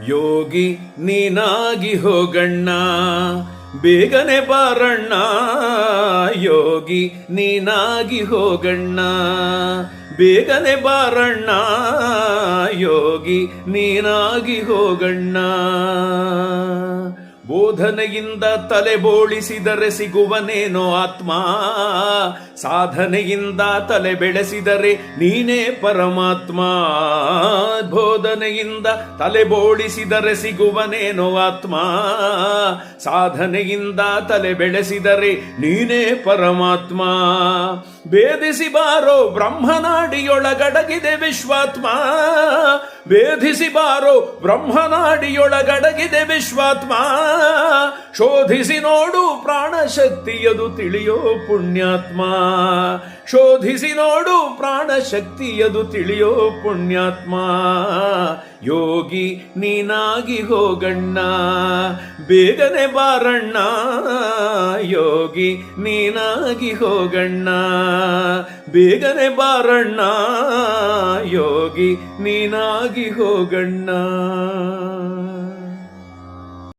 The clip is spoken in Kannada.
ಯೋಗಿ ನೀನಾಗಿ ಹೋಗಣ್ಣ, ಬೇಗನೆ ಬಾರಣ್ಣ. ಯೋಗಿ ನೀನಾಗಿ ಹೋಗಣ್ಣ, ಬೇಗನೆ ಬಾರಣ್ಣ. ಯೋಗಿ ನೀನಾಗಿ ಹೋಗಣ್ಣ. ಬೋಧನೆಯಿಂದ ತಲೆ ಬೋಳಿಸಿದರೆ ಸಿಗುವನೇನೋ ಆತ್ಮ, ಸಾಧನೆಯಿಂದ ತಲೆ ಬೆಳೆಸಿದರೆ ನೀನೇ ಪರಮಾತ್ಮ. ಬೋಧನೆಯಿಂದ ತಲೆ ಬೋಳಿಸಿದರೆ ಸಿಗುವನೇನೋ ಆತ್ಮ, ಸಾಧನೆಯಿಂದ ತಲೆ ಬೆಳೆಸಿದರೆ ನೀನೇ ಪರಮಾತ್ಮ. ಭೇದಿಸಿ ಬಾರೋ ಬ್ರಹ್ಮನಾಡಿಯೊಳಗಡಗಿದೆ ವಿಶ್ವಾತ್ಮ, ಭೇದಿಸಿ ಬಾರೋ ಬ್ರಹ್ಮನಾಡಿಯೊಳಗಡಗಿದೆ ವಿಶ್ವಾತ್ಮ. ಶೋಧಿಸಿ ನೋಡು ಪ್ರಾಣಶಕ್ತಿಯದು ತಿಳಿಯೋ ಪುಣ್ಯಾತ್ಮ, ಶೋಧಿಸಿ ನೋಡು ಪ್ರಾಣಶಕ್ತಿಯದು ತಿಳಿಯೋ ಪುಣ್ಯಾತ್ಮ. ಯೋಗಿ ನೀನಾಗಿ ಹೋಗಣ್ಣ, ಬೇಗನೆ ಬಾರಣ್ಣ. ಯೋಗಿ ನೀನಾಗಿ ಹೋಗಣ್ಣ, ಬೇಗನೆ ಬಾರಣ್ಣ. ಯೋಗಿ ನೀನಾಗಿ ಹೋಗಣ್ಣ.